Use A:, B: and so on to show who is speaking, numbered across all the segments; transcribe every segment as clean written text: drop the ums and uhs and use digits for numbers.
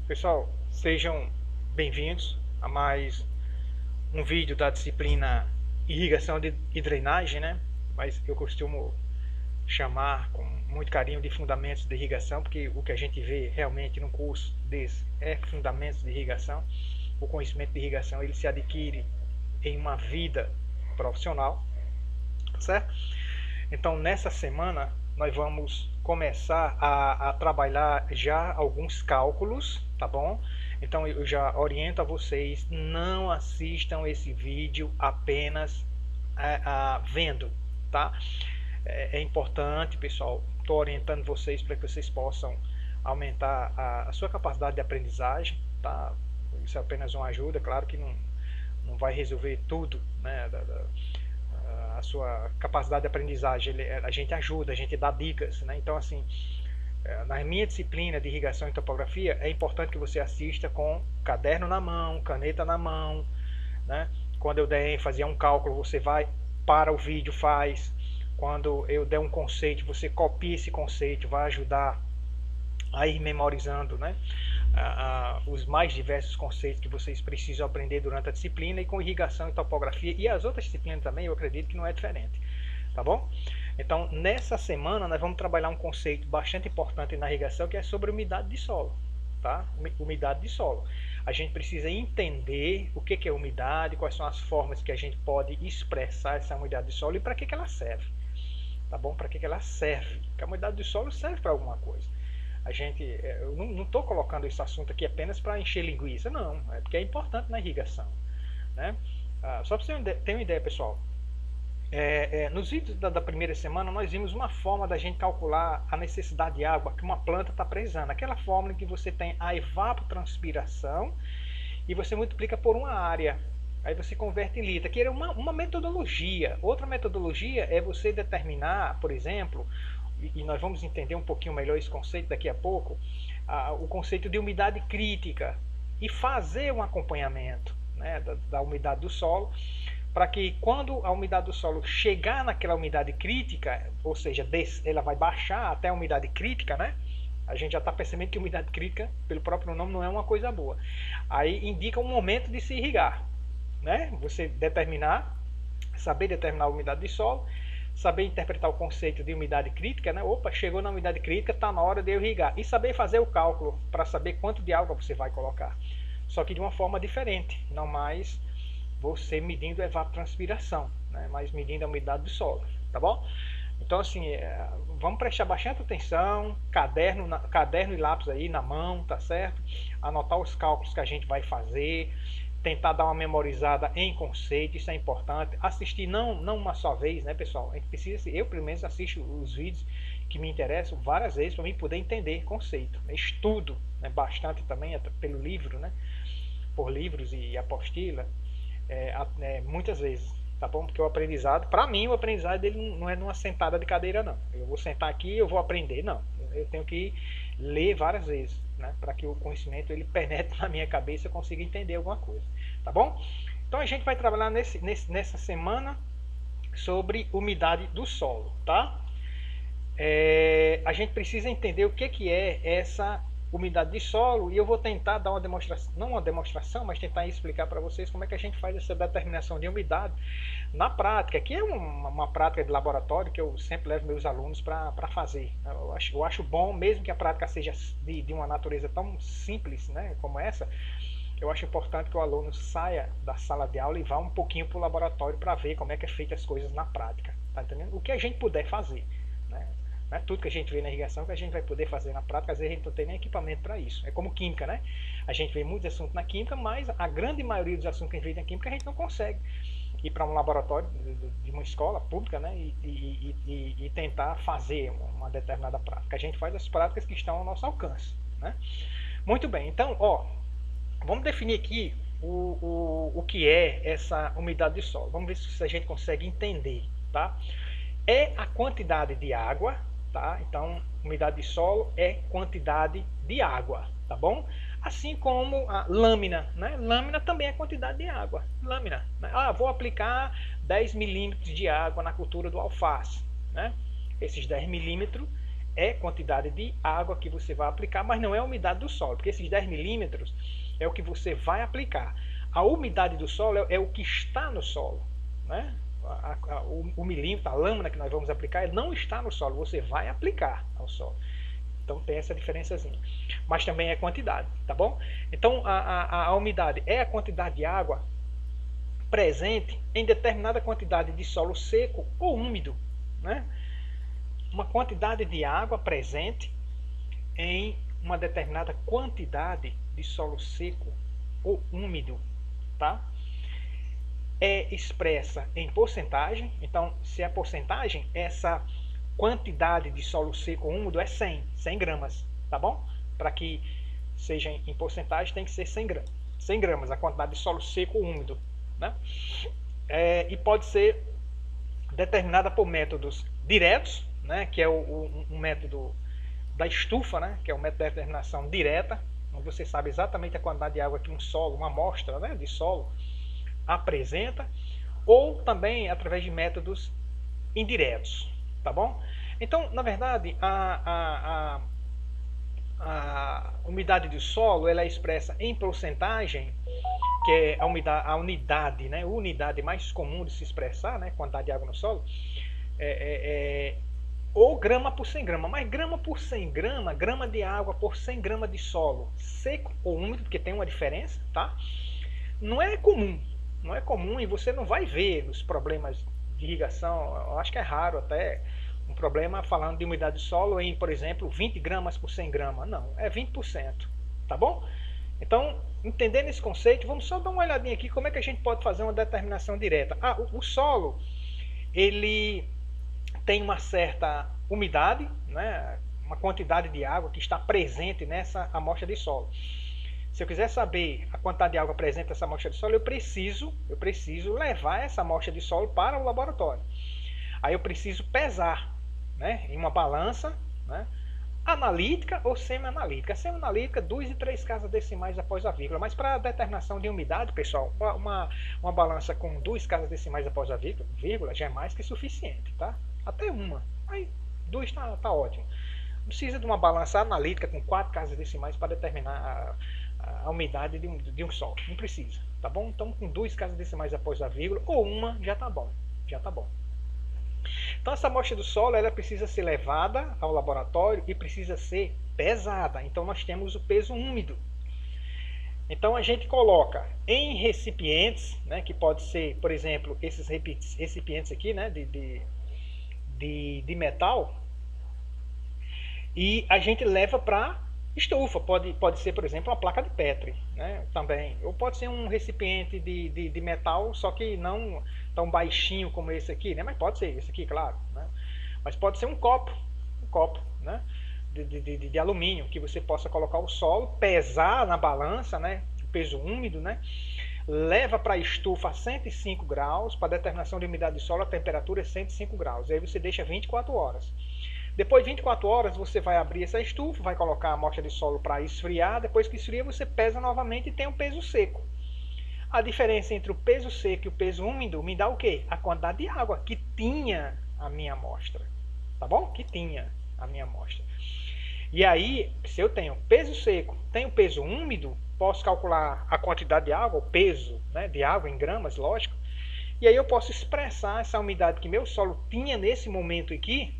A: Pessoal, sejam bem-vindos a mais um vídeo da disciplina Irrigação e Drenagem, né? Mas eu costumo chamar com muito carinho de Fundamentos de Irrigação, porque o que a gente vê realmente no curso desse é Fundamentos de Irrigação. O conhecimento de irrigação ele se adquire em uma vida profissional, certo? Então, nessa semana, nós vamos começar a trabalhar já alguns cálculos, tá bom? Então, eu já oriento a vocês, não assistam esse vídeo apenas vendo, tá? É importante, pessoal, estou orientando vocês para que vocês possam aumentar a sua capacidade de aprendizagem, tá? Isso é apenas uma ajuda, claro que não vai resolver tudo, né, a sua capacidade de aprendizagem, a gente ajuda, a gente dá dicas, né? Então, assim, na minha disciplina de irrigação e topografia, é importante que você assista com caderno na mão, caneta na mão, né? Quando eu der ênfase a um cálculo, você vai para o vídeo, faz. Quando eu der um conceito, você copia esse conceito, vai ajudar a ir memorizando, né? Os mais diversos conceitos que vocês precisam aprender durante a disciplina, e com irrigação e topografia e as outras disciplinas também, eu acredito que não é diferente, tá bom? Então, nessa semana nós vamos trabalhar um conceito bastante importante na irrigação, que é sobre umidade de solo, tá? Umidade de solo. A gente precisa entender o que é umidade, quais são as formas que a gente pode expressar essa umidade de solo e para que ela serve, tá bom? Para que ela serve? Porque a umidade do solo serve para alguma coisa. Eu não estou colocando esse assunto aqui apenas para encher linguiça, não, é porque é importante na irrigação, né? Só para você ter uma ideia, pessoal, nos vídeos da primeira semana nós vimos uma forma da gente calcular a necessidade de água que uma planta está precisando, aquela fórmula em que você tem a evapotranspiração e você multiplica por uma área, aí você converte em litro, que é uma metodologia. Outra metodologia é você determinar, por exemplo, e nós vamos entender um pouquinho melhor esse conceito daqui a pouco, o conceito de umidade crítica e fazer um acompanhamento, né, da umidade do solo, para que quando a umidade do solo chegar naquela umidade crítica, ou seja, ela vai baixar até a umidade crítica, né? A gente já está percebendo que umidade crítica, pelo próprio nome, não é uma coisa boa. Aí indica um momento de se irrigar, né? Você saber determinar a umidade de solo, saber interpretar o conceito de umidade crítica, né? Opa, chegou na umidade crítica, está na hora de eu irrigar. E saber fazer o cálculo para saber quanto de água você vai colocar. Só que de uma forma diferente, não mais você medindo a evapotranspiração, né? Mas medindo a umidade do solo, tá bom? Então, assim, vamos prestar bastante atenção, caderno e lápis aí na mão, tá certo? Anotar os cálculos que a gente vai fazer, tentar dar uma memorizada em conceito, isso é importante. Assistir não uma só vez, né, pessoal? A gente precisa, eu pelo menos assisto os vídeos que me interessam várias vezes para mim poder entender conceito. Estudo, né, bastante também pelo livro, né? Por livros e apostila, muitas vezes, tá bom? Porque o aprendizado, para mim, o aprendizado dele não é numa sentada de cadeira, não. Eu vou sentar aqui e eu vou aprender, não. Eu tenho que ler várias vezes, né? Para que o conhecimento ele penetre na minha cabeça e eu consiga entender alguma coisa, tá bom? Então a gente vai trabalhar nessa semana sobre umidade do solo, tá? A gente precisa entender o que é essa umidade de solo e eu vou tentar dar uma demonstração, não uma demonstração, mas tentar explicar para vocês como é que a gente faz essa determinação de umidade na prática, que é uma prática de laboratório que eu sempre levo meus alunos para fazer. Eu acho bom, mesmo que a prática seja de uma natureza tão simples, né, como essa, eu acho importante que o aluno saia da sala de aula e vá um pouquinho para o laboratório para ver como é que é feita as coisas na prática, tá entendendo? O que a gente puder fazer, né? Não é tudo que a gente vê na irrigação que a gente vai poder fazer na prática, às vezes a gente não tem nem equipamento para isso. É como química, né? A gente vê muitos assuntos na química, mas a grande maioria dos assuntos que a gente vê na química a gente não consegue ir para um laboratório de uma escola pública, né? E tentar fazer uma determinada prática. A gente faz as práticas que estão ao nosso alcance, né? Muito bem, então, vamos definir aqui o que é essa umidade de solo. Vamos ver se a gente consegue entender, tá? É a quantidade de água, tá? Então, umidade de solo é quantidade de água, tá bom? Assim como a lâmina, né? Lâmina também é quantidade de água. Lâmina, né? Vou aplicar 10 milímetros de água na cultura do alface, né? Esses 10 milímetros é quantidade de água que você vai aplicar, mas não é a umidade do solo, porque esses 10 milímetros é o que você vai aplicar. A umidade do solo é o que está no solo, né? O milímetro, a lâmina que nós vamos aplicar, ele não está no solo, você vai aplicar ao solo. Então tem essa diferençazinha. Mas também é quantidade, tá bom? Então a umidade é a quantidade de água presente em determinada quantidade de solo seco ou úmido, né? Uma quantidade de água presente em uma determinada quantidade de solo seco ou úmido, tá? É expressa em porcentagem. Então, se é porcentagem, essa quantidade de solo seco ou úmido é 100 gramas, tá bom? Para que seja em porcentagem, tem que ser 100 gramas a quantidade de solo seco ou úmido, né? E pode ser determinada por métodos diretos, né, que é um método da estufa, né, que é o método de determinação direta, onde você sabe exatamente a quantidade de água que um solo, uma amostra, né, de solo apresenta, ou também através de métodos indiretos, tá bom? Então, na verdade, a umidade do solo ela é expressa em porcentagem, que é a unidade, né, a unidade mais comum de se expressar, né, quantidade de água no solo, ou grama por 100 gramas, mas grama por 100 gramas, grama de água por 100 gramas de solo, seco ou úmido, porque tem uma diferença, tá? Não é comum e você não vai ver nos problemas de irrigação, eu acho que é raro até um problema falando de umidade de solo em, por exemplo, 20 gramas por 100 gramas, não, é 20%, tá bom? Então, entendendo esse conceito, vamos só dar uma olhadinha aqui como é que a gente pode fazer uma determinação direta. O solo, ele tem uma certa umidade, né, uma quantidade de água que está presente nessa amostra de solo. Se eu quiser saber a quantidade de água presente nessa amostra de solo, eu preciso levar essa amostra de solo para o laboratório. Aí eu preciso pesar, né, em uma balança, né, analítica ou semi-analítica. Semi-analítica, 2 e 3 casas decimais após a vírgula. Mas para a determinação de umidade, pessoal, uma balança com 2 casas decimais após a vírgula já é mais que suficiente, tá? Até uma. Aí 2 tá ótimo. Não precisa de uma balança analítica com 4 casas decimais para determinar a umidade de um solo. Não precisa, tá bom? Então com 2 casas decimais após a vírgula ou uma já tá bom. Já tá bom. Então essa amostra do solo ela precisa ser levada ao laboratório e precisa ser pesada. Então nós temos o peso úmido. Então a gente coloca em recipientes, né, que pode ser, por exemplo, esses recipientes aqui, né, de metal, e a gente leva para estufa. Pode ser, por exemplo, uma placa de Petri, né, também. Ou pode ser um recipiente de metal, só que não tão baixinho como esse aqui, né? Mas pode ser esse aqui, claro, né? Mas pode ser um copo, né? De alumínio, que você possa colocar o solo, pesar na balança, né? O peso úmido, né? Leva para a estufa a 105 graus, para determinação de umidade de solo, a temperatura é 105 graus. E aí você deixa 24 horas. Depois de 24 horas, você vai abrir essa estufa, vai colocar a amostra de solo para esfriar. Depois que esfria, você pesa novamente e tem um peso seco. A diferença entre o peso seco e o peso úmido me dá o quê? A quantidade de água que tinha a minha amostra. Tá bom? Que tinha a minha amostra. E aí, se eu tenho peso seco, tenho peso úmido, posso calcular a quantidade de água, o peso, né, de água em gramas, lógico. E aí eu posso expressar essa umidade que meu solo tinha nesse momento aqui,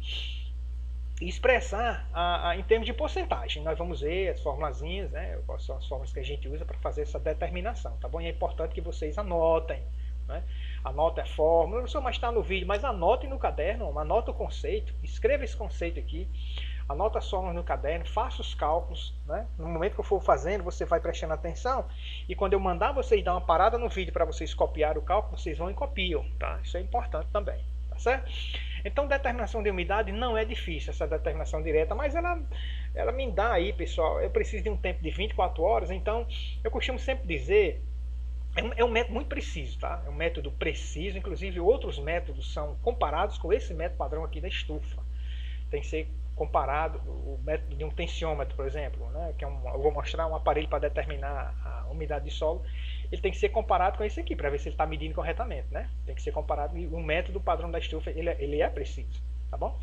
A: e expressar em termos de porcentagem. Nós vamos ver as formulazinhas, né, quais são as fórmulas que a gente usa para fazer essa determinação, tá bom? E é importante que vocês anotem, né? Anotem a fórmula, não só mais está no vídeo, mas anotem no caderno, anota o conceito, escreva esse conceito aqui, anota as fórmulas no caderno, faça os cálculos, né? No momento que eu for fazendo, você vai prestando atenção, e quando eu mandar vocês dar uma parada no vídeo para vocês copiar o cálculo, vocês vão e copiam, tá? Isso é importante também, tá certo? Então, determinação de umidade não é difícil, essa determinação direta, mas ela me dá aí, pessoal, eu preciso de um tempo de 24 horas, então eu costumo sempre dizer, é um método muito preciso, tá? É um método preciso, inclusive outros métodos são comparados com esse método padrão aqui da estufa. Tem que ser comparado, o método de um tensiômetro, por exemplo, né? Que eu vou mostrar um aparelho para determinar a umidade de solo, ele tem que ser comparado com esse aqui, para ver se ele está medindo corretamente, né? Tem que ser comparado, e o método padrão da estufa, ele é preciso, tá bom?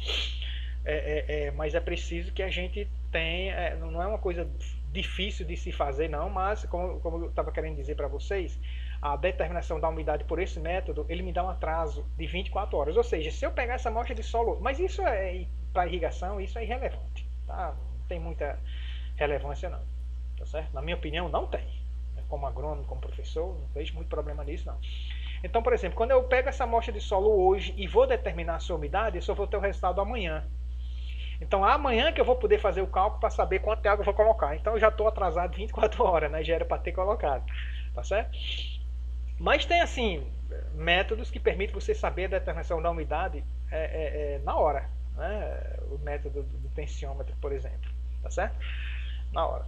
A: mas é preciso que a gente tenha, não é uma coisa difícil de se fazer não, mas como eu estava querendo dizer para vocês, a determinação da umidade por esse método, ele me dá um atraso de 24 horas, ou seja, se eu pegar essa amostra de solo, mas isso para irrigação, isso é irrelevante, tá? Não tem muita relevância não, tá certo? Na minha opinião, não tem. Como agrônomo, como professor, não vejo muito problema nisso não. Então, por exemplo, quando eu pego essa amostra de solo hoje e vou determinar a sua umidade, eu só vou ter o resultado amanhã. Então, amanhã que eu vou poder fazer o cálculo para saber quanto de água eu vou colocar. Então, eu já estou atrasado 24 horas, né? Já era para ter colocado, tá certo? Mas tem, assim, métodos que permitem você saber a determinação da umidade na hora, né? O método do tensiômetro, por exemplo, tá certo? Na hora.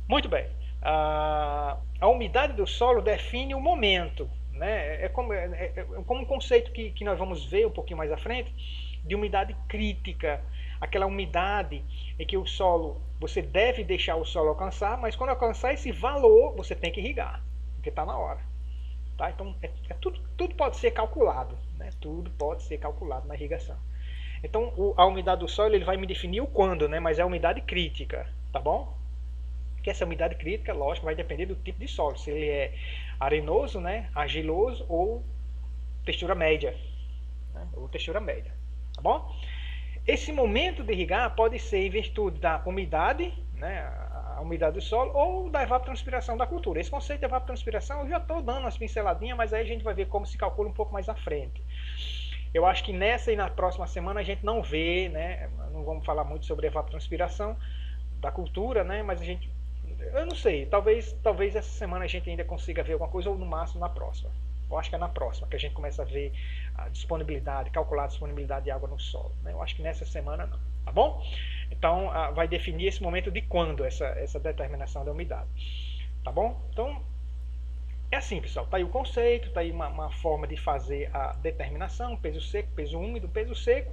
A: Muito bem. A umidade do solo define o momento, né? É como um conceito que nós vamos ver um pouquinho mais à frente, de umidade crítica, aquela umidade em que o solo, você deve deixar o solo alcançar, mas quando alcançar esse valor, você tem que irrigar, porque está na hora. Tá? Então, tudo pode ser calculado, né? Tudo pode ser calculado na irrigação. Então, a umidade do solo ele vai me definir o quando, né? Mas é a umidade crítica, tá bom? Que essa umidade crítica, lógico, vai depender do tipo de solo, se ele é arenoso, né, argiloso ou textura média, né, ou textura média, tá bom? Esse momento de irrigar pode ser em virtude da umidade, né, a umidade do solo, ou da evapotranspiração da cultura. Esse conceito de evapotranspiração eu já estou dando umas pinceladinhas, mas aí a gente vai ver como se calcula um pouco mais à frente. Eu acho que nessa e na próxima semana a gente não vê, né, não vamos falar muito sobre evapotranspiração da cultura, né, mas a gente, eu não sei, talvez essa semana a gente ainda consiga ver alguma coisa, ou no máximo na próxima. Eu acho que é na próxima que a gente começa a ver a disponibilidade, calcular a disponibilidade de água no solo, né? Eu acho que nessa semana não, tá bom? Então vai definir esse momento de quando essa determinação da umidade, tá bom? Então é assim, pessoal, tá aí o conceito, tá aí uma forma de fazer a determinação, peso seco, peso úmido, peso seco.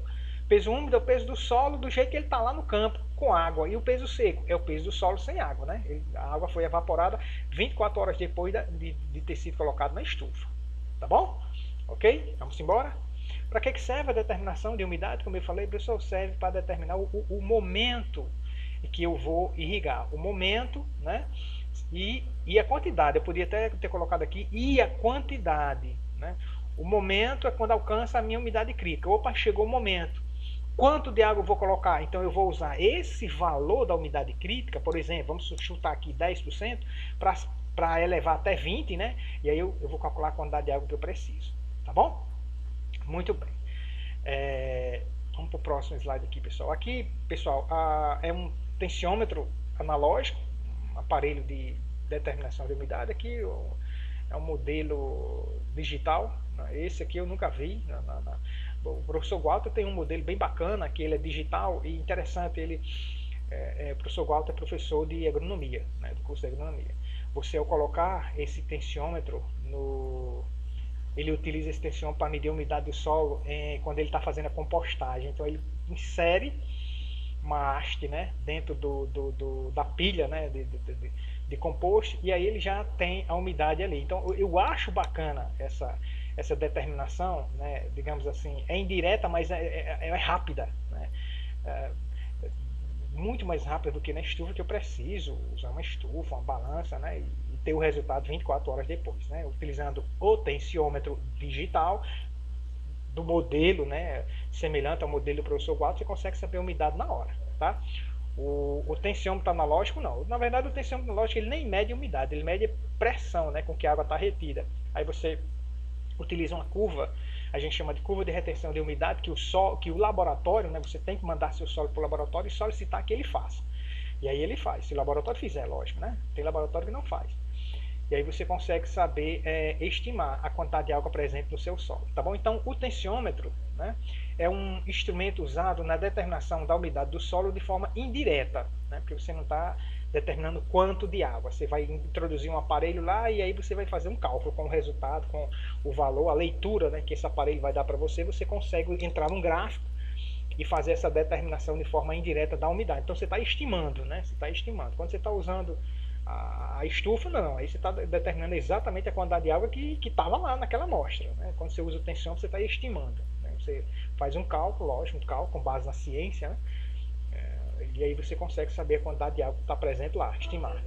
A: Peso úmido é o peso do solo do jeito que ele está lá no campo, com água. E o peso seco é o peso do solo sem água, né? A água foi evaporada 24 horas depois de ter sido colocado na estufa. Tá bom? Ok? Vamos embora? Para que serve a determinação de umidade? Como eu falei, pessoal, serve para determinar o momento em que eu vou irrigar. O momento, né? E a quantidade. Eu podia até ter colocado aqui, e a quantidade, né? O momento é quando alcança a minha umidade crítica. Opa, chegou o momento. Quanto de água eu vou colocar? Então eu vou usar esse valor da umidade crítica, por exemplo, vamos chutar aqui 10%, para elevar até 20%, né? E aí eu vou calcular a quantidade de água que eu preciso. Tá bom? Muito bem. Vamos para o próximo slide aqui, pessoal. Aqui, pessoal, é um tensiômetro analógico, um aparelho de determinação de umidade. Aqui é um modelo digital. Esse aqui eu nunca vi. O professor Walter tem um modelo bem bacana, que ele é digital e interessante. O professor Walter é professor de agronomia, né, do curso de agronomia. Você, ao colocar esse tensiômetro ele utiliza esse tensiômetro para medir a umidade do solo quando ele está fazendo a compostagem. Então ele insere uma haste, né, dentro da pilha, né, de composto, e aí ele já tem a umidade ali. Então eu acho bacana essa determinação, né, digamos assim, é indireta, mas é rápida, né? Muito mais rápida do que na estufa, que eu preciso usar uma estufa, uma balança, né, e ter o resultado 24 horas depois, né? Utilizando o tensiômetro digital do modelo, né, semelhante ao modelo do professor Walter, você consegue saber a umidade na hora, tá? O tensiômetro analógico não. Na verdade, o tensiômetro analógico ele nem mede umidade, ele mede pressão, né, com que a água está retida. Aí você utiliza uma curva, a gente chama de curva de retenção de umidade, que o laboratório, né, você tem que mandar seu solo para o laboratório e solicitar que ele faça. E aí ele faz, se o laboratório fizer, lógico, né? Tem laboratório que não faz. E aí você consegue saber estimar a quantidade de água presente no seu solo, tá bom? Então o tensiômetro, né, é um instrumento usado na determinação da umidade do solo de forma indireta, né, porque você não está determinando quanto de água. Você vai introduzir um aparelho lá e aí você vai fazer um cálculo com o resultado, com o valor, a leitura, né, que esse aparelho vai dar para você. Você consegue entrar num gráfico e fazer essa determinação de forma indireta da umidade. Então você está estimando, né? Você está estimando. Quando você está usando a estufa, não. Aí você está determinando exatamente a quantidade de água que estava lá naquela amostra, né? Quando você usa o tensiômetro, você está estimando, né? Você faz um cálculo, lógico, um cálculo com base na ciência, né? E aí você consegue saber a quantidade de água que está presente lá, estimar.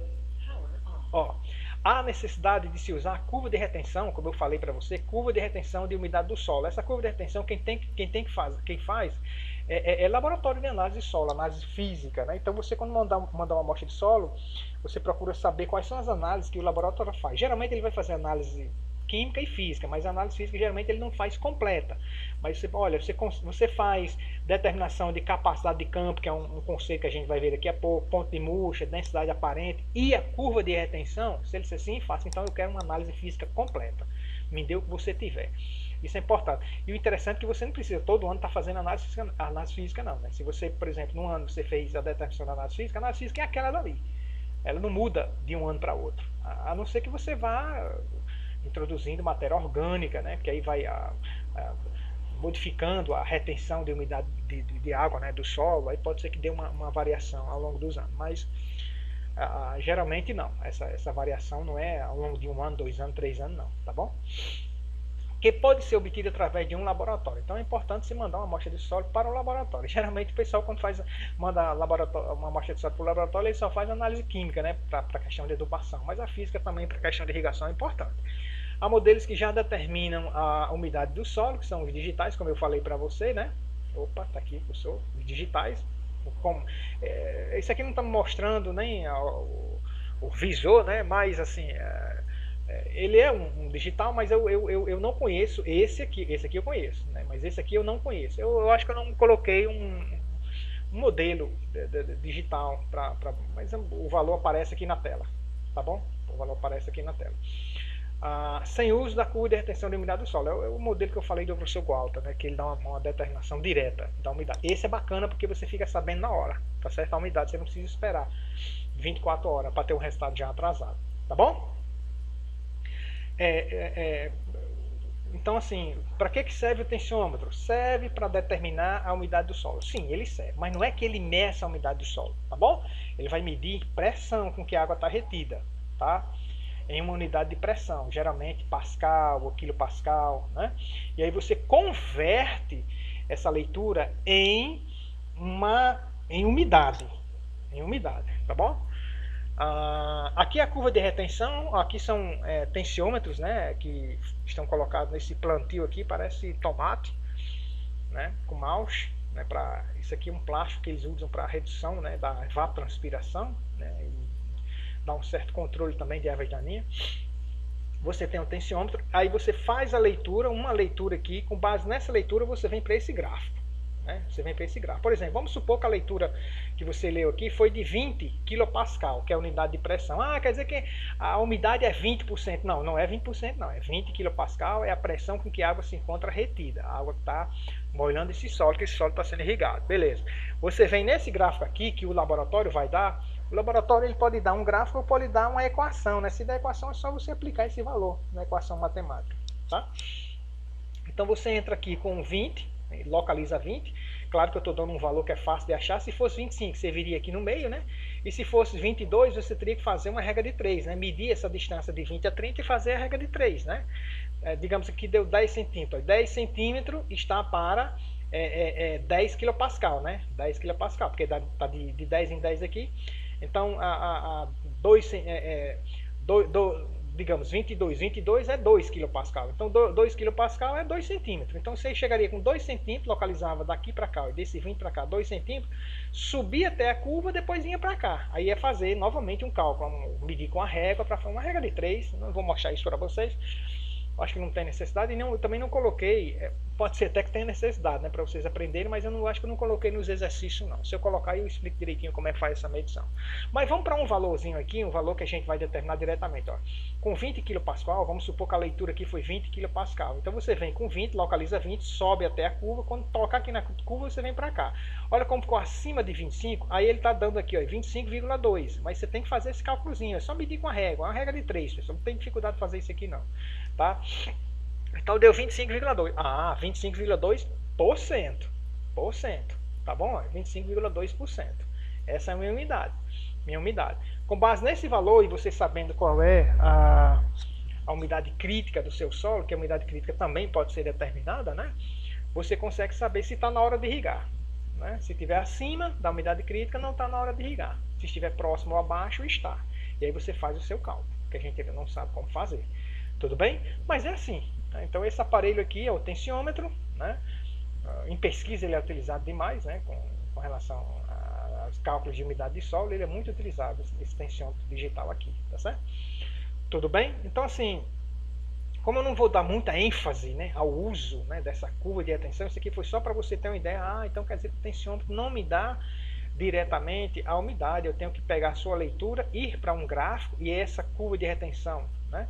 A: Ó, há necessidade de se usar a curva de retenção, como eu falei para você, curva de retenção de umidade do solo. Essa curva de retenção, quem faz é laboratório de análise de solo, análise física, né? Então você, quando mandar uma amostra de solo, você procura saber quais são as análises que o laboratório faz. Geralmente ele vai fazer análise química e física, mas a análise física geralmente ele não faz completa. Mas você faz determinação de capacidade de campo, que é um conceito que a gente vai ver daqui a pouco, ponto de murcha, densidade aparente e a curva de retenção. Se ele disser sim, faça, então eu quero uma análise física completa. Me dê o que você tiver. Isso é importante. E o interessante é que você não precisa todo ano estar fazendo análise física não. Né? Se você, por exemplo, num ano você fez a determinação da análise física é aquela dali. Ela não muda de um ano para outro. A não ser que você vá introduzindo matéria orgânica, né? Que aí vai modificando a retenção de umidade de água, né? Do solo, aí pode ser que dê uma variação ao longo dos anos, mas geralmente não, essa variação não é ao longo de 1 ano, 2 anos, 3 anos não, tá bom? Que pode ser obtido através de um laboratório. Então é importante se mandar uma amostra de solo para o laboratório. Geralmente o pessoal quando manda uma amostra de solo para o laboratório, ele só faz análise química, né, para a questão de adubação, mas a física também para a questão de irrigação é importante. Há modelos que já determinam a umidade do solo, que são os digitais, como eu falei para você, né? Opa, tá aqui, professor, os digitais. Isso aqui não está mostrando nem o visor, né? Mas assim, ele é um digital, mas eu não conheço esse aqui eu conheço, né? Mas esse aqui eu não conheço. Eu acho que eu não coloquei um modelo digital, mas o valor aparece aqui na tela, tá bom? O valor aparece aqui na tela. Sem uso da curva de retenção de umidade do solo. É o modelo que eu falei do professor Gualta, né, que ele dá uma determinação direta da umidade. Esse é bacana porque você fica sabendo na hora, tá certo? A umidade, você não precisa esperar 24 horas para ter um resultado já atrasado, tá bom? Então, assim, para que serve o tensiômetro? Serve para determinar a umidade do solo. Sim, ele serve, mas não é que ele meça a umidade do solo, tá bom? Ele vai medir pressão com que a água está retida, tá? Em uma unidade de pressão, geralmente pascal ou quilopascal, né? E aí você converte essa leitura em umidade, tá bom? Aqui a curva de retenção, aqui são tensiômetros, né, que estão colocados nesse plantio aqui, parece tomate, né, com mouse, né, isso aqui é um plástico que eles usam para redução, né, da evapotranspiração, né, e dá um certo controle também de ervas daninhas. Você tem um tensiômetro, aí você faz a leitura, uma leitura aqui, com base nessa leitura você vem para esse gráfico. Né? Você vem para esse gráfico. Por exemplo, vamos supor que a leitura que você leu aqui foi de 20 kPa, que é a unidade de pressão. Quer dizer que a umidade é 20%. Não, não é 20% não, é 20 kPa, é a pressão com que a água se encontra retida. A água está molhando esse solo, que esse solo está sendo irrigado. Beleza. Você vem nesse gráfico aqui, que o laboratório vai dar. O laboratório ele pode dar um gráfico ou pode dar uma equação, né? Se der equação é só você aplicar esse valor na equação matemática, tá? Então você entra aqui com 20, localiza 20. Claro que eu estou dando um valor que é fácil de achar. Se fosse 25, você viria aqui no meio, né? E se fosse 22, você teria que fazer uma regra de 3, né? Medir essa distância de 20 a 30 e fazer a regra de 3, né? Digamos que deu 10 centímetros. 10 centímetros está para 10 kPa, né? 10 kPa, porque está de 10 em 10 aqui. Então, digamos, 22 é 2 kPa. Então, 2 kPa é 2 centímetros. Então, você chegaria com 2 centímetros, localizava daqui para cá, e desse 20 para cá, 2 centímetros, subia até a curva, depois vinha para cá. Aí é fazer novamente um cálculo, medir com a régua, para fazer uma regra de 3. Não vou mostrar isso para vocês. Acho que não tem necessidade, e eu também não coloquei, pode ser até que tenha necessidade, né, para vocês aprenderem, mas eu acho que eu não coloquei nos exercícios não. Se eu colocar eu explico direitinho como é que faz essa medição. Mas vamos para um valorzinho aqui, um valor que a gente vai determinar diretamente. Ó. Com 20 kPa, vamos supor que a leitura aqui foi 20 kPa. Então você vem com 20, localiza 20, sobe até a curva, quando tocar aqui na curva você vem para cá. Olha como ficou acima de 25, aí ele está dando aqui 25,2, mas você tem que fazer esse cálculozinho, é só medir com a régua, é uma regra de 3, pessoal, não tem dificuldade de fazer isso aqui não. Tá? Então deu 25,2. 25,2%. Tá bom? 25,2%. Essa é a minha umidade. Com base nesse valor e você sabendo qual é a umidade crítica do seu solo, que a umidade crítica também pode ser determinada, né? você consegue saber se está na hora de irrigar. Né? Se estiver acima da umidade crítica, não está na hora de irrigar. Se estiver próximo ou abaixo, está. E aí você faz o seu cálculo, que a gente ainda não sabe como fazer. Tudo bem? Mas é assim. Né? Então esse aparelho aqui é o tensiômetro. Né? Em pesquisa ele é utilizado demais, né? com relação aos cálculos de umidade de solo, ele é muito utilizado, esse tensiômetro digital aqui. Tá certo? Tudo bem? Então assim, como eu não vou dar muita ênfase, né, ao uso, né, dessa curva de retenção, isso aqui foi só para você ter uma ideia. Então quer dizer que o tensiômetro não me dá diretamente a umidade, eu tenho que pegar a sua leitura, ir para um gráfico, e essa curva de retenção, né,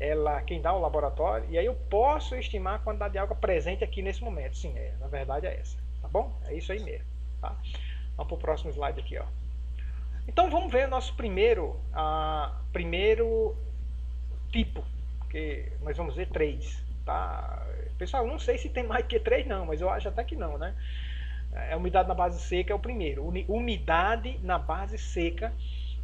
A: ela quem dá o laboratório, e aí eu posso estimar a quantidade de água presente aqui nesse momento. Sim, na verdade é essa, tá bom? É isso aí mesmo. Tá? Vamos para o próximo slide aqui. Ó. Então vamos ver o nosso primeiro tipo, que nós vamos ver 3. Tá? Pessoal, não sei se tem mais que 3 não, mas eu acho até que não, né? A umidade na base seca é o primeiro. Umidade na base seca,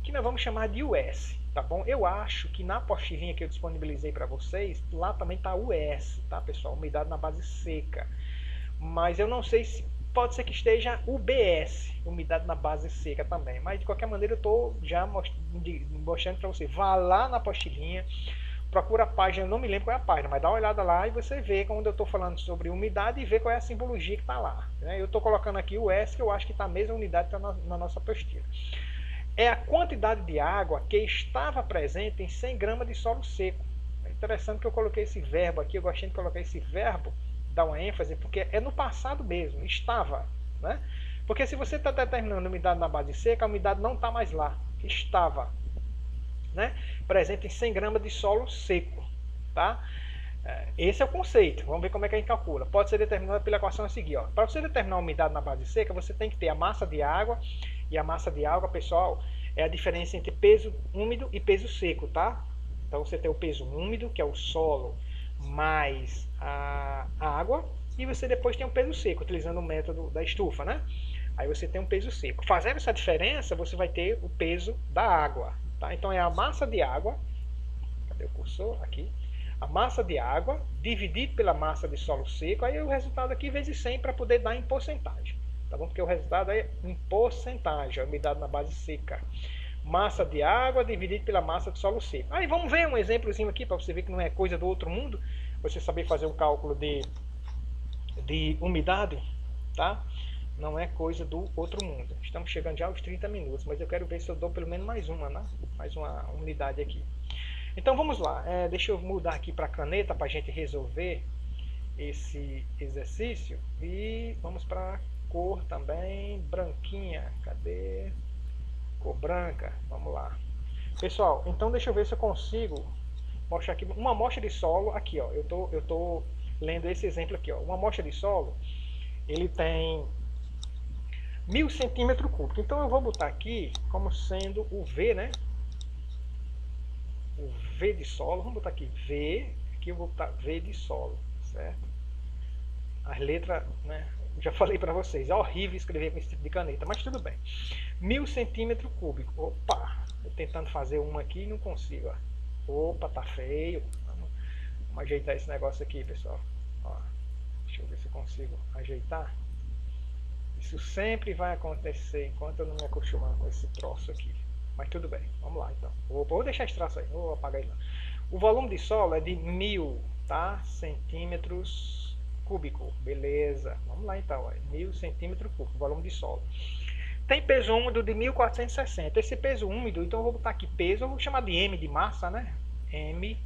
A: que nós vamos chamar de US, tá bom? Eu acho que na apostilinha que eu disponibilizei para vocês, lá também está US, tá, pessoal? Umidade na base seca. Mas eu não sei se pode ser que esteja UBS, umidade na base seca também. Mas de qualquer maneira eu estou já mostrando para você. Vá lá na apostilinha, procura a página, eu não me lembro qual é a página, mas dá uma olhada lá e você vê quando eu estou falando sobre umidade e vê qual é a simbologia que está lá. Né? Eu estou colocando aqui o S, que eu acho que está a mesma unidade que está na nossa apostila. É a quantidade de água que estava presente em 100 gramas de solo seco. É interessante que eu coloquei esse verbo aqui, eu gostei de colocar esse verbo, dar uma ênfase, porque é no passado mesmo, estava. Né? Porque se você está determinando a umidade na base seca, a umidade não está mais lá, estava. Né? Presente em 100 gramas de solo seco. Tá? Esse é o conceito. Vamos ver como é que a gente calcula. Pode ser determinado pela equação a seguir. Para você determinar a umidade na base seca, você tem que ter a massa de água. E a massa de água, pessoal, é a diferença entre peso úmido e peso seco. Tá? Então você tem o peso úmido, que é o solo, mais a água. E você depois tem o peso seco, utilizando o método da estufa. Né? Aí você tem um peso seco. Fazendo essa diferença, você vai ter o peso da água. Tá? Então é a massa de água, cadê o cursor? Aqui. A massa de água dividido pela massa de solo seco, aí o resultado aqui vezes 100 para poder dar em porcentagem. Tá bom? Porque o resultado é em porcentagem, a umidade na base seca. Massa de água dividido pela massa de solo seco. Aí vamos ver um exemplozinho aqui para você ver que não é coisa do outro mundo, você saber fazer um cálculo de umidade, tá? Não é coisa do outro mundo. Estamos chegando já aos 30 minutos, mas eu quero ver se eu dou pelo menos mais uma, né? Mais uma unidade aqui. Então vamos lá. Deixa eu mudar aqui para a caneta para a gente resolver esse exercício. E vamos para a cor também, branquinha. Cadê? Cor branca. Vamos lá. Pessoal, então deixa eu ver se eu consigo mostrar aqui uma amostra de solo. Aqui, ó. Eu tô lendo esse exemplo aqui, ó. Uma amostra de solo, ele tem 1000 centímetros cúbicos. Então eu vou botar aqui como sendo o V, né? O V de solo. Vamos botar aqui V. Aqui eu vou botar V de solo, certo? As letras, né? Eu já falei para vocês, é horrível escrever com esse tipo de caneta, mas tudo bem. 1000 centímetros cúbicos. Opa! Tô tentando fazer uma aqui e não consigo. Ó. Opa, tá feio. Vamos ajeitar esse negócio aqui, pessoal. Ó, deixa eu ver se eu consigo ajeitar. Isso sempre vai acontecer enquanto eu não me acostumar com esse troço aqui. Mas tudo bem, vamos lá então. Vou deixar esse traço aí, vou apagar ele lá. O volume de solo é de 1000, tá? Centímetros cúbicos. Beleza, vamos lá então. Ó. 1000 centímetros cúbicos, volume de solo. Tem peso úmido de 1460. Esse peso úmido, então eu vou botar aqui peso, eu vou chamar de M de massa, né? M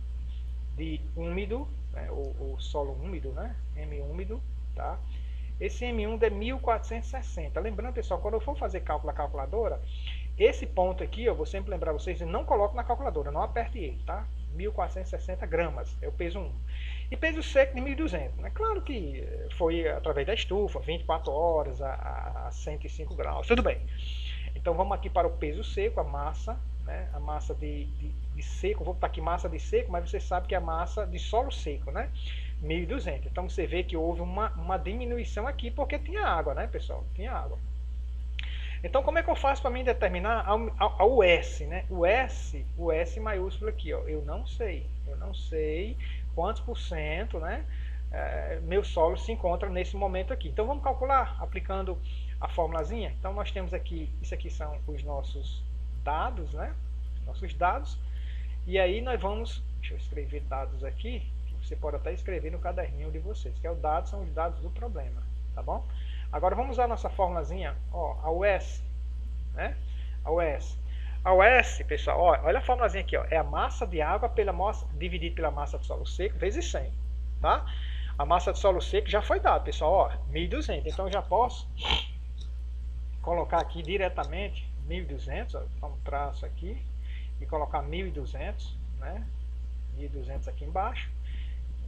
A: de úmido, né? o solo úmido, né? M úmido, tá? Esse M1 é 1460. Lembrando, pessoal, quando eu for fazer cálculo na calculadora, esse ponto aqui, eu vou sempre lembrar vocês, não coloque na calculadora, não aperte ele, tá? 1460 gramas é o peso 1. E peso seco de 1200. É claro que foi através da estufa, 24 horas a 105 graus, tudo bem. Então vamos aqui para o peso seco, a massa, né? A massa de seco, vou botar aqui massa de seco, mas você sabe que é a massa de solo seco, né? 1200. Então você vê que houve uma diminuição aqui porque tinha água, né, pessoal? Tinha água. Então como é que eu faço para mim determinar a US, né? O S maiúsculo aqui, ó. Eu não sei quantos por cento, né, meu solo se encontra nesse momento aqui. Então vamos calcular aplicando a formulazinha. Então nós temos aqui, isso aqui são os nossos dados, né? Nossos dados. E aí nós vamos, deixa eu escrever dados aqui, que você pode até escrever no caderninho de vocês, que é o dados, são os dados do problema, tá bom? Agora vamos usar a nossa formulazinha, ó, a US, né? A US. A US, pessoal, ó, olha a formulazinha aqui, ó, é a massa de água dividido pela massa de solo seco vezes 100, tá? A massa de solo seco já foi dada, pessoal, ó, 1.200. Então eu já posso colocar aqui diretamente 1.200, ó, então traço aqui e colocar 1.200, né? 1.200 aqui embaixo,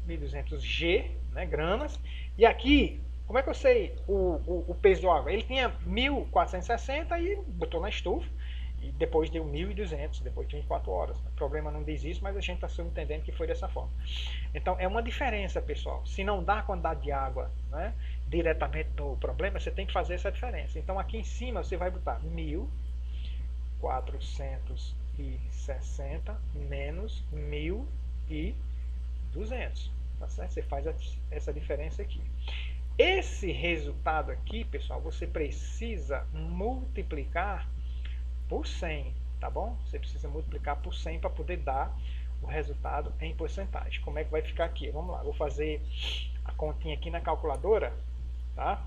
A: 1.200 G, né, gramas. E aqui, como é que eu sei o peso da água? Ele tinha 1.460 e botou na estufa. E depois deu 1.200, depois de 24 horas. O problema não diz isso, mas a gente está subentendendo que foi dessa forma. Então, é uma diferença, pessoal. Se não dá a quantidade de água, né, diretamente no problema, você tem que fazer essa diferença. Então, aqui em cima, você vai botar 1.460 menos 1.200. Tá certo? Você faz essa diferença aqui. Esse resultado aqui, pessoal, você precisa multiplicar por 100, tá bom? Você precisa multiplicar por 100 para poder dar o resultado em porcentagem. Como é que vai ficar aqui? Vamos lá, vou fazer a continha aqui na calculadora, tá?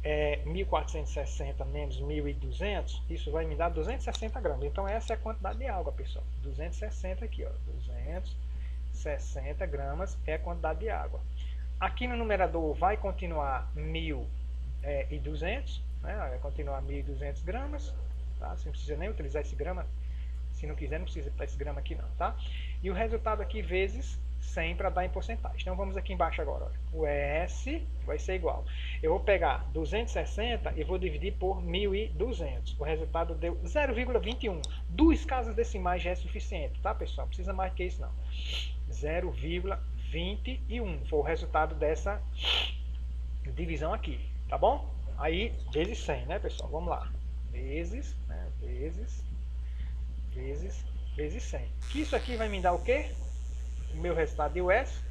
A: 1.460 menos 1.200, isso vai me dar 260 gramas. Então essa é a quantidade de água, pessoal. 260 aqui, ó, 260 gramas é a quantidade de água. Aqui no numerador vai continuar 1.200, né? Vai continuar 1.200 gramas. Tá? Você não precisa nem utilizar esse grama. Se não quiser, não precisa botar esse grama aqui não, tá? E o resultado aqui vezes 100 para dar em porcentagem. Então vamos aqui embaixo agora. Olha. O S vai ser igual. Eu vou pegar 260 e vou dividir por 1.200. O resultado deu 0,21. 2 casas decimais já é suficiente, tá, pessoal? Não precisa mais do que isso não. 0,21 foi o resultado dessa divisão aqui, tá bom? Aí vezes 100, né, pessoal? Vamos lá. Vezes 100. Que isso aqui vai me dar o quê? O meu resultado de US,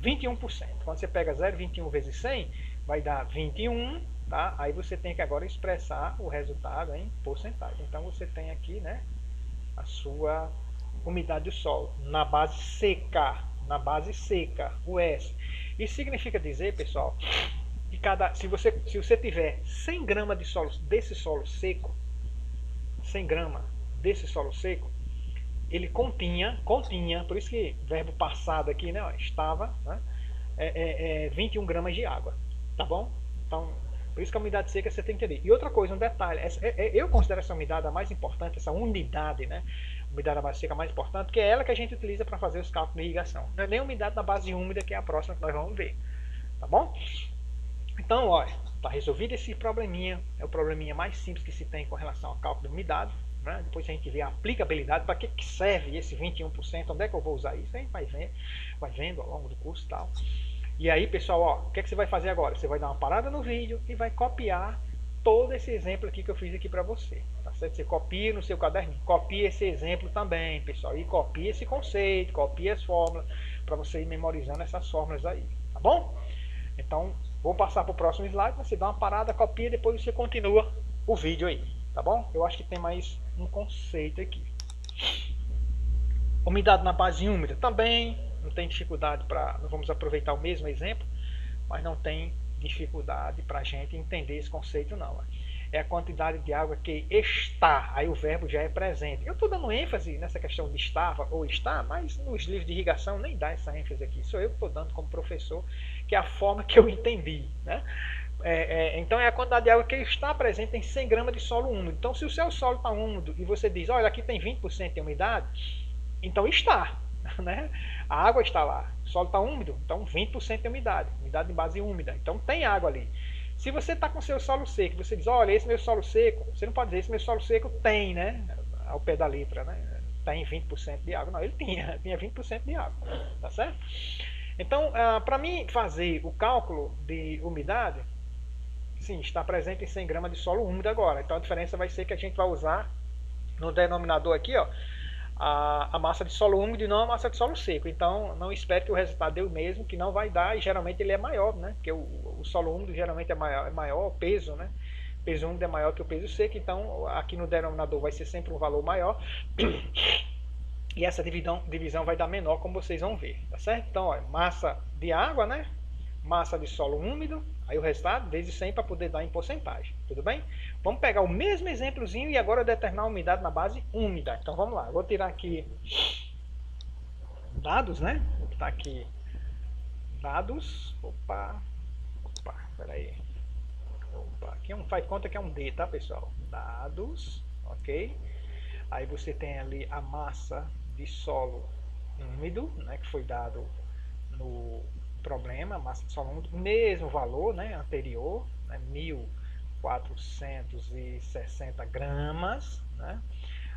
A: 21%. Quando você pega 0,21 vezes 100, vai dar 21, tá? Aí você tem que agora expressar o resultado em porcentagem. Então você tem aqui, né, a sua umidade do solo na base seca, US. Isso significa dizer, pessoal, que se você tiver 100 gramas de solo, desse solo seco, 100 gramas desse solo seco, ele continha, por isso que verbo passado aqui, né, ó, estava, né, 21 gramas de água, tá bom? Então, por isso que a umidade seca você tem que entender. E outra coisa, um detalhe, eu considero essa umidade a mais importante, essa unidade, né, umidade na base seca mais importante, porque é ela que a gente utiliza para fazer os cálculos de irrigação. Não é nem a umidade na base úmida, que é a próxima que nós vamos ver, tá bom? Então, olha, está resolvido esse probleminha, é o probleminha mais simples que se tem com relação ao cálculo de umidade, né? Depois a gente vê a aplicabilidade, para que serve esse 21%, onde é que eu vou usar isso, a gente vai vendo ao longo do curso e tal. E aí, pessoal, ó, o que é que você vai fazer agora? Você vai dar uma parada no vídeo e vai copiar todo esse exemplo aqui que eu fiz aqui para você, tá certo? Você copia no seu caderno, copia esse exemplo também, pessoal, e copia esse conceito, copia as fórmulas, para você ir memorizando essas fórmulas aí, tá bom? Então, vou passar para o próximo slide, você dá uma parada, copia e depois você continua o vídeo aí, tá bom? Eu acho que tem mais um conceito aqui. Umidade na base úmida também, não tem dificuldade não vamos aproveitar o mesmo exemplo, mas não tem dificuldade para a gente entender esse conceito não. É a quantidade de água que está, aí o verbo já é presente. Eu estou dando ênfase nessa questão de estava ou está, mas nos livros de irrigação nem dá essa ênfase aqui. Sou eu que estou dando como professor, que é a forma que eu entendi, né? Então é a quantidade de água que está presente em 100 gramas de solo úmido. Então se o seu solo está úmido e você diz, olha, aqui tem 20% de umidade, então está, né? A água está lá, o solo está úmido, então 20% de umidade de base úmida, então tem água ali. Se você está com seu solo seco, você diz, olha, esse meu solo seco, você não pode dizer, esse meu solo seco tem, né, ao pé da letra, né, tem 20% de água. Não, ele tinha 20% de água, tá certo? Então, para mim fazer o cálculo de umidade, sim, está presente em 100 gramas de solo úmido agora. Então a diferença vai ser que a gente vai usar no denominador aqui, ó, a massa de solo úmido e não a massa de solo seco. Então não espere que o resultado dê o mesmo, que não vai dar, e geralmente ele é maior, né? Porque o solo úmido geralmente é maior o peso, né? O peso úmido é maior que o peso seco, então aqui no denominador vai ser sempre um valor maior. E essa divisão vai dar menor, como vocês vão ver, tá certo? Então, ó, massa de água, né? Massa de solo úmido, aí o resultado vezes 100 para poder dar em porcentagem, tudo bem? Vamos pegar o mesmo exemplozinho e agora determinar a umidade na base úmida. Então vamos lá, vou tirar aqui dados, né? Vou botar aqui dados, opa, peraí. Opa, aqui faz conta que é um D, tá pessoal? Dados, ok? Aí você tem ali a massa de solo úmido, né, que foi dado no problema, massa de solo úmido, mesmo valor, né, anterior, né, 1.460 gramas, né?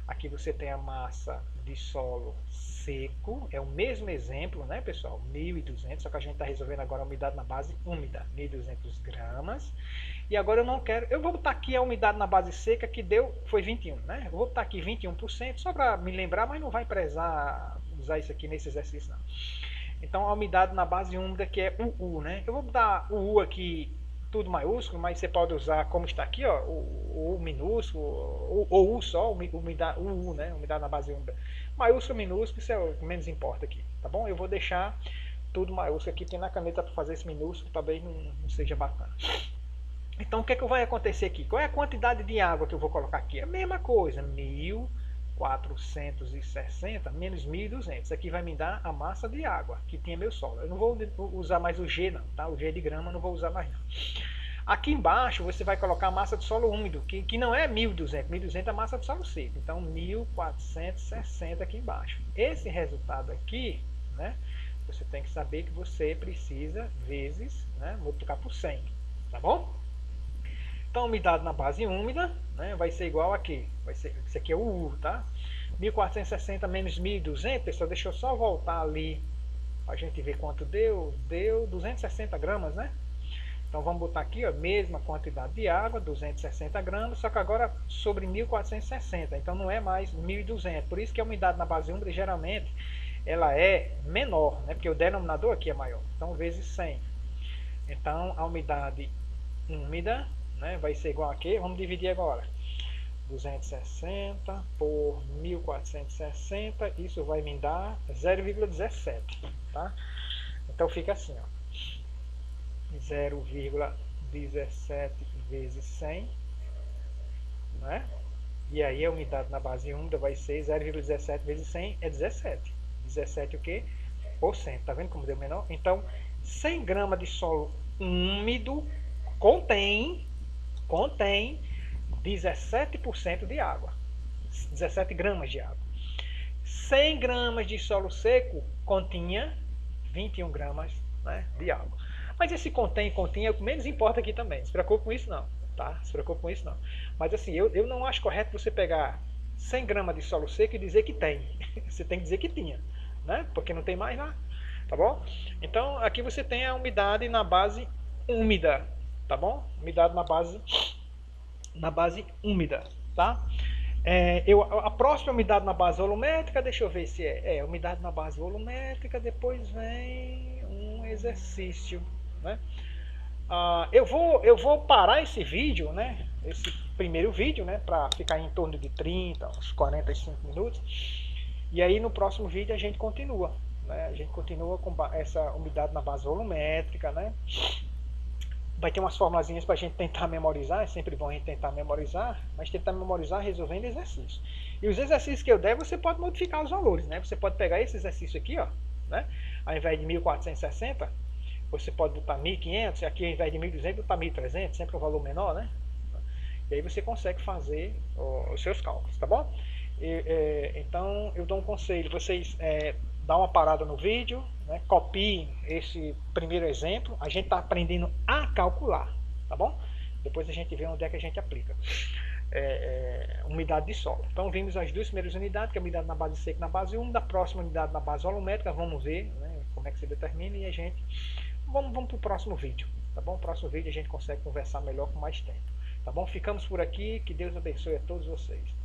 A: Aqui você tem a massa de solo seco, é o mesmo exemplo, né, pessoal? 1.200, só que a gente está resolvendo agora a umidade na base úmida, 1.200 gramas. E agora eu não quero, eu vou botar aqui a umidade na base seca que deu, foi 21, né? Eu vou botar aqui 21%, só para me lembrar, mas não vai precisar usar isso aqui nesse exercício não. Então a umidade na base úmida que é o U, né? Eu vou botar o U aqui tudo maiúsculo, mas você pode usar como está aqui, ó, o U minúsculo, ou U só, umidade, o U, né? Umidade na base úmida. Maiúsculo, minúsculo, isso é o que menos importa aqui, tá bom? Eu vou deixar tudo maiúsculo aqui, porque na caneta para fazer esse minúsculo talvez não seja bacana. Então o que vai acontecer aqui? Qual é a quantidade de água que eu vou colocar aqui? A mesma coisa, 1.460 menos 1.200. Isso aqui vai me dar a massa de água que tinha meu solo. Eu não vou usar mais o G não, tá? O G de grama eu não vou usar mais não. Aqui embaixo você vai colocar a massa de solo úmido, que não é 1.200. 1.200 é a massa de solo seco. Então 1.460 aqui embaixo. Esse resultado aqui, né? Você tem que saber que você precisa vezes, né, multiplicar por 100, tá bom? Então a umidade na base úmida, né, vai ser igual a quê? Vai ser, isso aqui é o U, tá? 1.460 menos 1.200, pessoal, deixa eu só voltar ali para a gente ver quanto deu. Deu 260 gramas, né? Então vamos botar aqui, ó, mesma quantidade de água, 260 gramas, só que agora sobre 1.460, então não é mais 1.200. Por isso que a umidade na base úmida geralmente ela é menor, né? Porque o denominador aqui é maior. Então vezes 100. Então a umidade úmida, né, vai ser igual a quê? Vamos dividir agora. 260 por 1.460, isso vai me dar 0,17, tá? Então fica assim, ó. 0,17 vezes 100, né? E aí a umidade na base úmida vai ser 0,17 vezes 100 é 17. 17 o quê? Por cento. Tá vendo como deu menor? Então, 100 gramas de solo úmido contém 17% de água. 17 gramas de água. 100 gramas de solo seco continha 21 gramas, né, de água. Mas esse contém é o que menos importa aqui também. Não se preocupe com isso não, tá? Se preocupe com isso não. Mas assim, eu não acho correto você pegar 100 gramas de solo seco e dizer que tem. Você tem que dizer que tinha, né? Porque não tem mais lá, tá bom? Então aqui você tem a umidade na base úmida, tá bom? Umidade na base úmida, tá? A próxima umidade na base volumétrica, deixa eu ver se umidade na base volumétrica, depois vem um exercício, né? Eu vou parar esse vídeo, né? Esse primeiro vídeo, né? Para ficar em torno de 30, uns 45 minutos. E aí no próximo vídeo a gente continua, né? A gente continua com essa umidade na base volumétrica, né? Vai ter umas formulazinhas para a gente tentar memorizar, é sempre bom a gente tentar memorizar, mas tentar memorizar resolvendo exercícios. E os exercícios que eu der, você pode modificar os valores, né? Você pode pegar esse exercício aqui, ó, né? Ao invés de 1.460, você pode botar 1.500, e aqui ao invés de 1.200, botar 1.300, sempre um valor menor, né? E aí você consegue fazer os seus cálculos, tá bom? Então, eu dou um conselho, vocês dá uma parada no vídeo, né? Copiem esse primeiro exemplo. A gente está aprendendo a calcular, tá bom? Depois a gente vê onde é que a gente aplica umidade de solo. Então vimos as duas primeiras unidades, que é a umidade na base seca e na base úmida. A próxima unidade na base volumétrica, vamos ver, né, como é que se determina, e a gente vamos para o próximo vídeo, tá bom? No próximo vídeo a gente consegue conversar melhor com mais tempo, tá bom? Ficamos por aqui, que Deus abençoe a todos vocês.